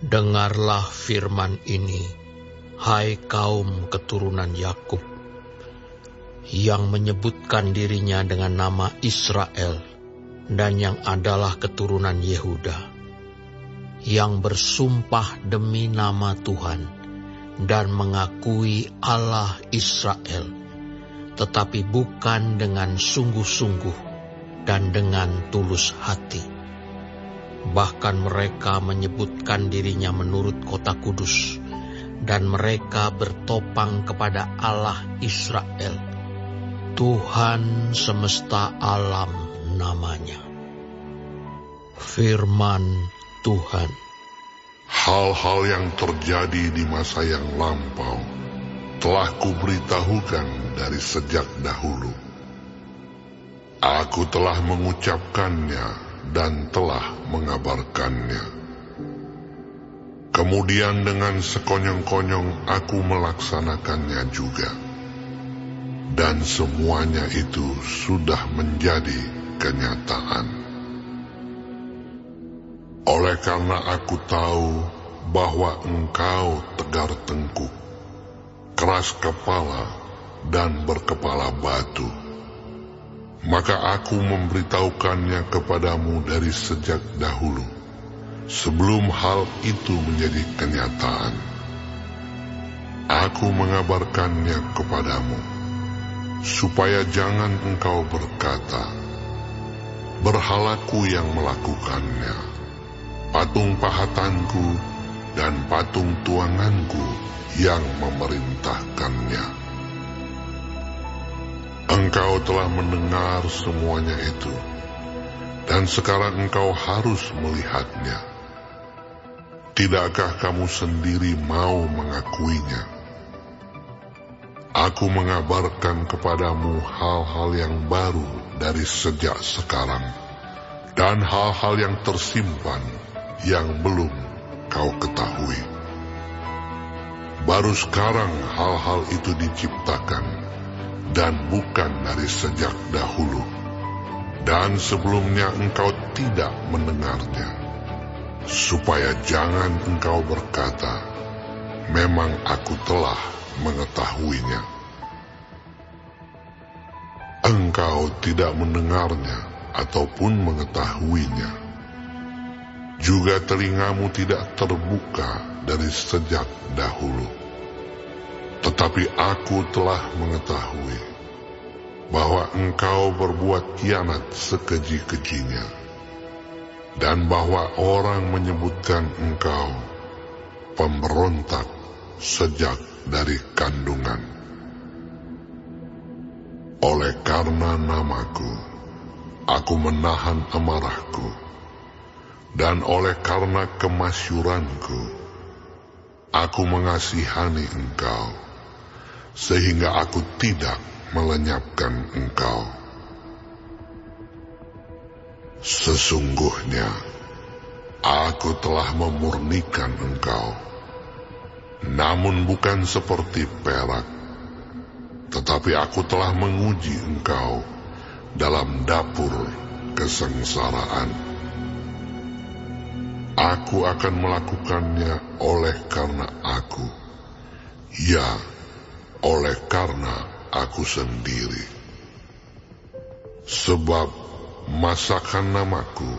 Dengarlah firman ini, hai kaum keturunan Yakub, yang menyebutkan dirinya dengan nama Israel, dan yang adalah keturunan Yehuda, yang bersumpah demi nama Tuhan, dan mengakui Allah Israel, tetapi bukan dengan sungguh-sungguh dan dengan tulus hati. Bahkan mereka menyebutkan dirinya menurut kota kudus, dan mereka bertopang kepada Allah Israel, Tuhan semesta alam namanya. Firman Tuhan. Hal-hal yang terjadi di masa yang lampau telah kuberitahukan dari sejak dahulu. Aku telah mengucapkannya dan telah mengabarkannya. Kemudian dengan sekonyong-konyong aku melaksanakannya juga. Dan semuanya itu sudah menjadi kenyataan. Oleh karena aku tahu bahwa engkau tegar tengkuk, keras kepala dan berkepala batu, maka aku memberitahukannya kepadamu dari sejak dahulu, sebelum hal itu menjadi kenyataan. Aku mengabarkannya kepadamu, supaya jangan engkau berkata, berhalaku yang melakukannya, patung pahatanku dan patung tuanganku yang memerintahkannya. Engkau telah mendengar semuanya itu, dan sekarang engkau harus melihatnya. Tidakkah kamu sendiri mau mengakuinya? Aku mengabarkan kepadamu hal-hal yang baru dari sejak sekarang, dan hal-hal yang tersimpan yang belum kau ketahui. Baru sekarang hal-hal itu diciptakan, dan bukan dari sejak dahulu, dan sebelumnya engkau tidak mendengarnya, supaya jangan engkau berkata, memang aku telah mengetahuinya. Engkau tidak mendengarnya ataupun mengetahuinya. Juga telingamu tidak terbuka dari sejak dahulu. Tetapi aku telah mengetahui bahwa engkau berbuat kianat sekeji-kejinya, dan bahwa orang menyebutkan engkau pemberontak sejak dari kandungan. Oleh karena namaku, aku menahan amarahku, dan oleh karena kemasyuranku, aku mengasihani engkau, sehingga aku tidak melenyapkan engkau. Sesungguhnya, aku telah memurnikan engkau, namun bukan seperti perak, tetapi aku telah menguji engkau dalam dapur kesengsaraan. Aku akan melakukannya oleh karena aku, ya, oleh karena aku sendiri. Sebab masakan namaku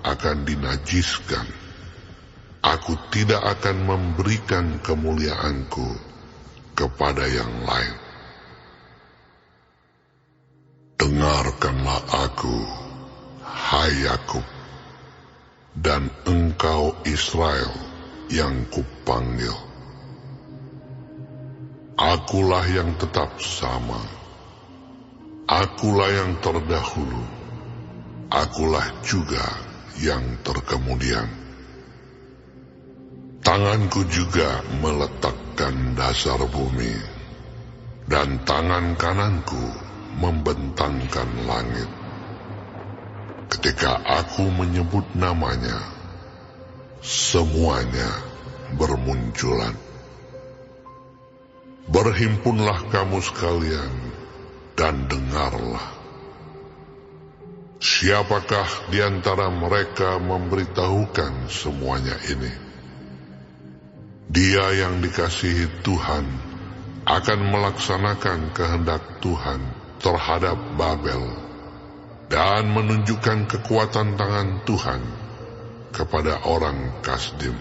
akan dinajiskan. Aku tidak akan memberikan kemuliaanku kepada yang lain. Dengarkanlah aku, hai Yakub, dan engkau Israel yang kupanggil. Akulah yang tetap sama. Akulah yang terdahulu. Akulah juga yang terkemudian. Tanganku juga meletakkan dasar bumi, dan tangan kananku membentangkan langit. Ketika aku menyebut namanya, semuanya bermunculan. Berhimpunlah kamu sekalian dan dengarlah. Siapakah di antara mereka memberitahukan semuanya ini? Dia yang dikasihi Tuhan akan melaksanakan kehendak Tuhan terhadap Babel dan menunjukkan kekuatan tangan Tuhan kepada orang Kasdim.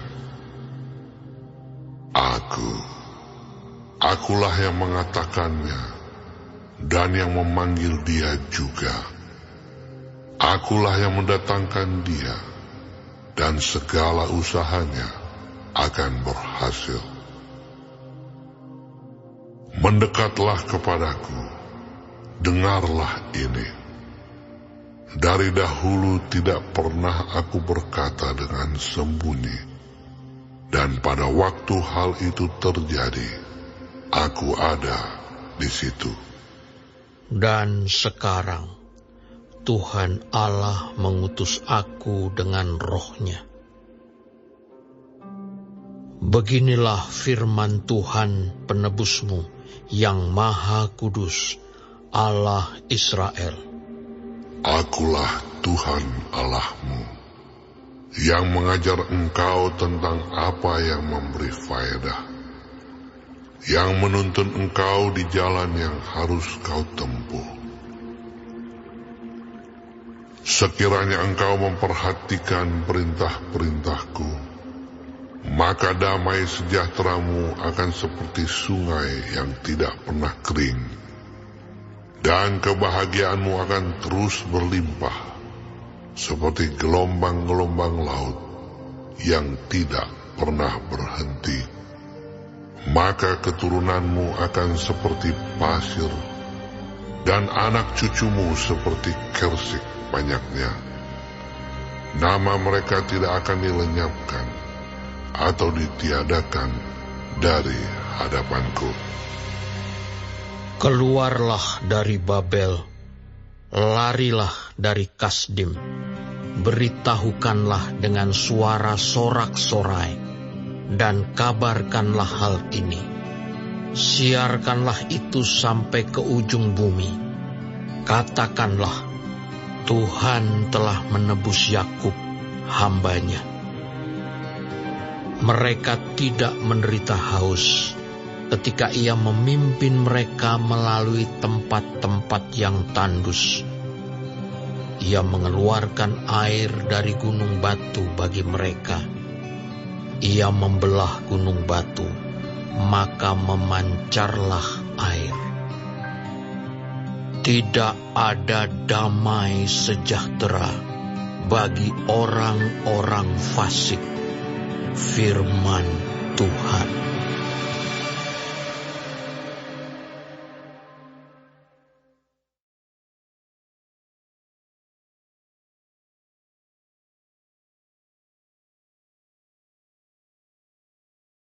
Akulah yang mengatakannya dan yang memanggil dia juga. Akulah yang mendatangkan dia, dan segala usahanya akan berhasil. Mendekatlah kepadaku, dengarlah ini. Dari dahulu tidak pernah aku berkata dengan sembunyi, dan pada waktu hal itu terjadi, aku ada di situ. Dan sekarang Tuhan Allah mengutus aku dengan roh-Nya. Beginilah firman Tuhan penebusmu yang Maha Kudus, Allah Israel. Akulah Tuhan Allahmu, yang mengajar engkau tentang apa yang memberi faedah, yang menuntun engkau di jalan yang harus kau tempuh. Sekiranya engkau memperhatikan perintah-perintahku, maka damai sejahteramu akan seperti sungai yang tidak pernah kering, dan kebahagiaanmu akan terus berlimpah, seperti gelombang-gelombang laut yang tidak pernah berhenti. Maka keturunanmu akan seperti pasir, dan anak cucumu seperti kersik banyaknya. Nama mereka tidak akan dilenyapkan atau ditiadakan dari hadapanku. Keluarlah dari Babel, larilah dari Kasdim, beritahukanlah dengan suara sorak-sorai, dan kabarkanlah hal ini. Siarkanlah itu sampai ke ujung bumi. Katakanlah, Tuhan telah menebus Yakub, hamba-Nya. Mereka tidak menderita haus ketika Ia memimpin mereka melalui tempat-tempat yang tandus. Ia mengeluarkan air dari gunung batu bagi mereka. Ia membelah gunung batu, maka memancarlah air. Tidak ada damai sejahtera bagi orang-orang fasik. Firman Tuhan.